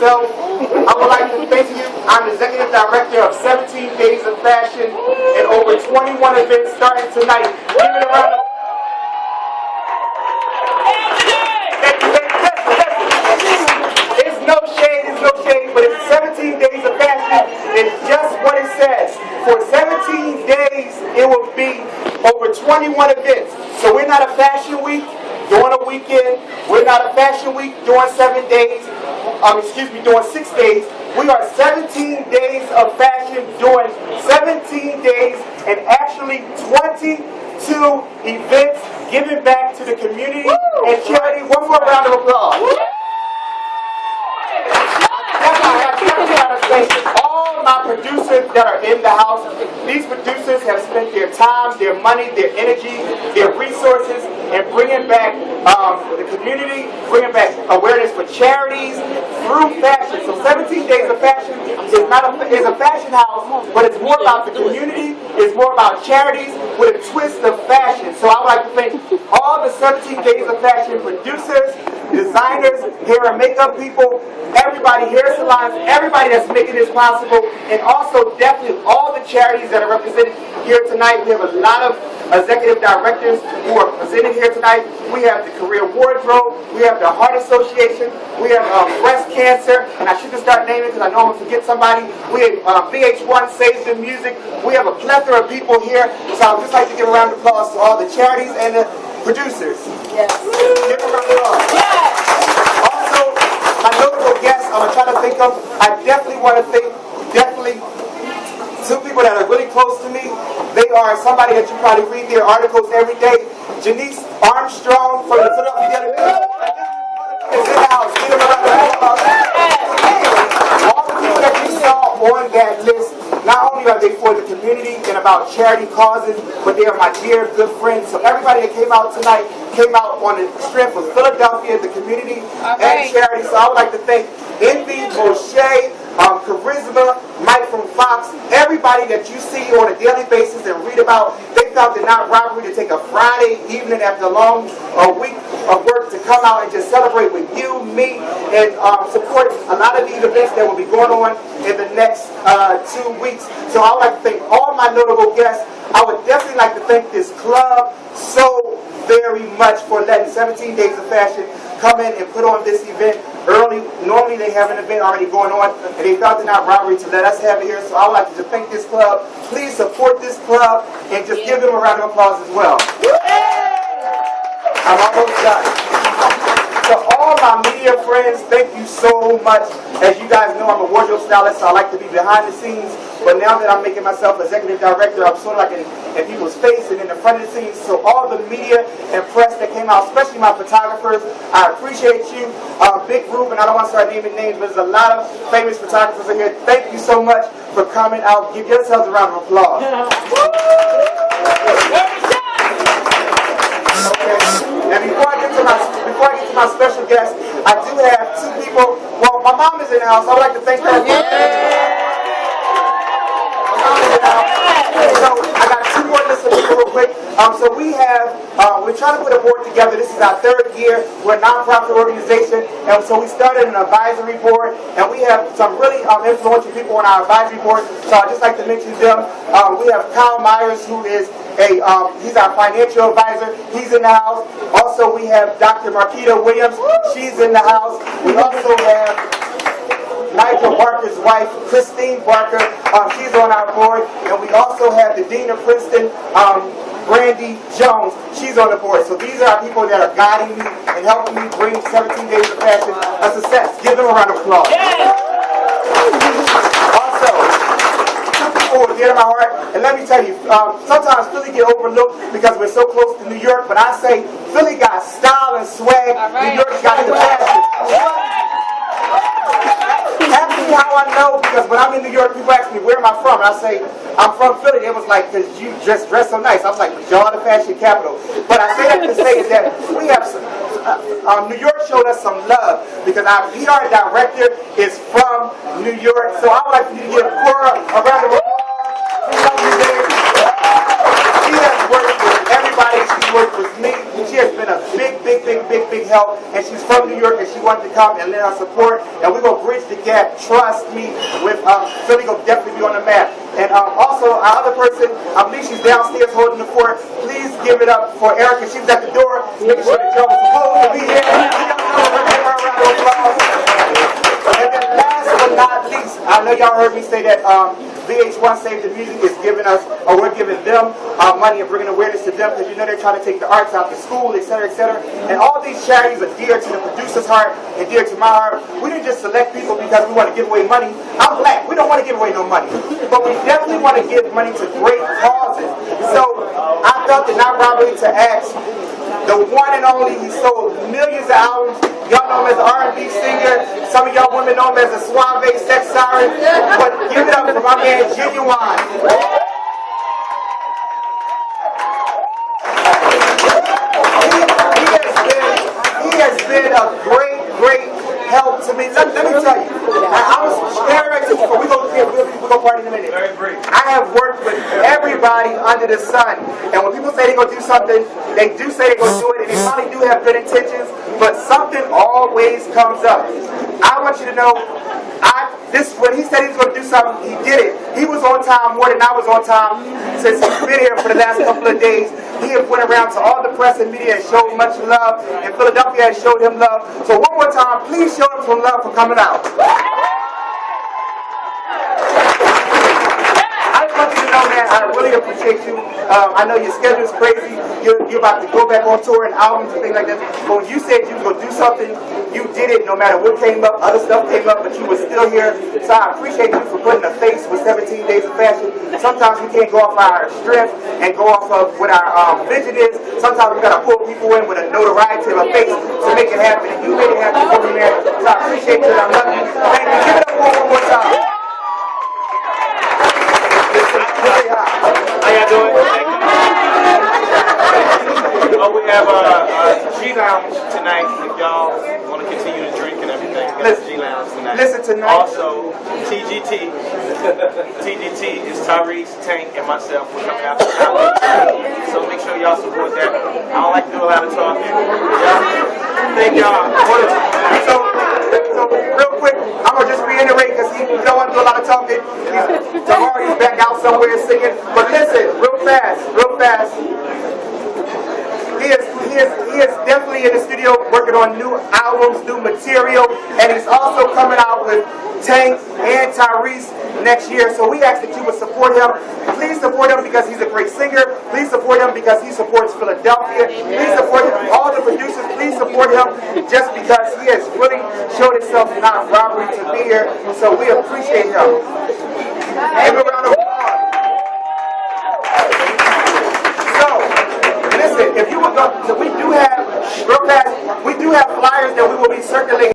myself, I would like to thank you. I'm Executive Director of 17 Days of Fashion and over 21 events starting tonight. Give it a round of It's no shade, but it's 17 Days of Fashion. It's just what it says. For 17 days, it will be over 21 events. So we're not a fashion week during a weekend. We're not a fashion week during 7 days. During 6 days. We are 17 days of fashion during 17 days and actually 22 events giving back to the community and charity. One more round of applause. All my producers that are in the house, these producers have spent their time, their money, their energy, their resources in bringing back the community, bringing back awareness for charities through fashion. So 17 Days of Fashion is a fashion house, but it's more about the community, it's more about charities with a twist of fashion. So I would like to thank all the 17 Days of Fashion producers, designers, hair and makeup people, everybody, hair salons, everybody that's making this possible, and also definitely all the charities that are represented here tonight. We have a lot of executive directors who are presented here tonight. We have the Career Wardrobe, we have the Heart Association, we have breast cancer, and I shouldn't start naming because I know I'm going to forget somebody. We have VH1 Saves the Music. We have a plethora of people here, so I would just like to give a round of applause to all the charities and the producers. Yes. Give a round of applause. Yes. Also, my notable guests, I'm trying to think of, I definitely want to thank, two people that are really close to me. They are somebody that you probably read their articles every day. Janice Armstrong from the Philadelphia Daily is in the house. Give them a round of applause. All the people that you saw on that list, not only are they for the community and about charity causes, but they are my dear, good friends. So everybody that came out tonight came out on the strength of Philadelphia, the community, and charity. So I would like to thank Envy, Moshe, Charisma, Mike from Fox, everybody that you see on a daily basis and read about. They felt it not robbery to take a Friday evening after a long week of work to come out and just celebrate with you, me, and support a lot of these events that will be going on in the next 2 weeks. So I would like to thank all my notable guests. I would definitely like to thank this club so very much for letting 17 Days of Fashion come in and put on this event early. Normally they have an event already going on, and they felt it not robbery to let us have it here. So I would like to just thank this club. Please support this club and just give them a round of applause as well. I'm almost done. To all my media friends, thank you so much. As you guys know, I'm a wardrobe stylist, so I like to be behind the scenes. But now that I'm making myself executive director, I'm sort of like in people's face and in the front of the scenes. So all the media and press that came out, especially my photographers, I appreciate you. Big group, and I don't want to start naming names, but there's a lot of famous photographers in here. Thank you so much for coming out. Give yourselves a round of applause. Okay. And before I get to my special guest, I do have two people. Well, my mom is in the house. I would like to thank her. So I got two more lists of people real quick. So we're trying to put a board together. This is our 3rd year. We're a nonprofit organization, and so we started an advisory board, and we have some really influential people on our advisory board. So I'd just like to mention them. We have Kyle Myers, who is he's our financial advisor. He's in the house. Also, we have Dr. Marquita Williams. She's in the house. We also have Nigel Barker's wife, Christine Barker. She's on our board. And we also have the Dean of Princeton, Brandy Jones. She's on the board. So these are our people that are guiding me and helping me bring 17 Days of Fashion a success. Give them a round of applause. Also, two people are dear to my heart. And let me tell you, sometimes Philly get overlooked because we're so close to New York. But I say Philly got style and swag. New York got the fashion. Ask me how I know, because when I'm in New York, people ask me, where am I from? And I say, I'm from Philly. It was like, because you just dress so nice. I was like, y'all the fashion capital. But I say that to say is that we have some, New York showed us some love, because our PR director is from New York. So I would like for you to give Cora a round of applause. She has worked with everybody. She worked with me. She she has been a big help, and she's from New York, and she wanted to come and lend our support, and we're going to bridge the gap, trust me, with Philly going to definitely be on the map. And also, our other person, I believe she's downstairs holding the fort. Please give it up for Erica. She's at the door, making sure that y'all was supposed to be here. Give her a round of applause. And then last but not least, I know y'all heard me say that VH1 Save the Music is giving us, or we're giving them money and bringing awareness to them, because you know they're trying to take the arts out to school, etc., etc. And all these charities are dear to the producer's heart and dear to my heart. We didn't just select people because we want to give away money. I'm black. We don't want to give away no money. But we definitely want to give money to great causes. So I felt it not robbery to ask the one and only. He sold millions of albums. Y'all know him as an R&B singer. Some of y'all women know him as a suave sex siren. But give it up for my man, Genuine. He has been a great help to me. Let me tell you. I was sharing before we go party in a minute. I have worked with everybody under the sun. And when people say they're going to do something, they do say they're going to do it, and they probably do have good intentions, but something always comes up. I want you to know, when he said he was going to do something, he did it. He was on time more than I was on time since he's been here for the last couple of days. He has went around to all the press and media and showed much love, and Philadelphia has showed him love. So one more time, please show him some love for coming out. Man, I really appreciate you. I know your schedule is crazy. You're about to go back on tour and albums and things like that. But when you said you were going to do something, you did it no matter what came up. Other stuff came up, but you were still here. So I appreciate you for putting a face with 17 Days of Fashion. Sometimes we can't go off our strength and go off of what our vision is. Sometimes we got to pull people in with a notoriety of a face to make it happen. And you made it happen for me, man. So I appreciate you and I love you. Thank you. Give it up one more time. How y'all doing? We have G-Lounge tonight. If y'all want to continue to drink and everything, we got G-Lounge tonight. Listen tonight. Also, TGT. TGT is Tyrese, Tank, and myself. We're coming out to Hollywood. So make sure y'all support that. I don't like to do a lot of talking. Thank y'all. So real quick, I'm going to just reiterate because he don't want to do a lot of talking. Tomorrow he's back out somewhere singing. But listen, real fast. He is definitely in the studio working on new albums, new material, and he's also coming out with Tank and Tyrese next year. So we ask that you would support him. Please support him because he's a great singer. Please support him because he supports Philadelphia. Please support him. All the producers, please support him just because he has really showed himself not robbery to be here. So we appreciate him. Give a round of applause. So, listen, if you would go, so we do have flyers that we will be circulating.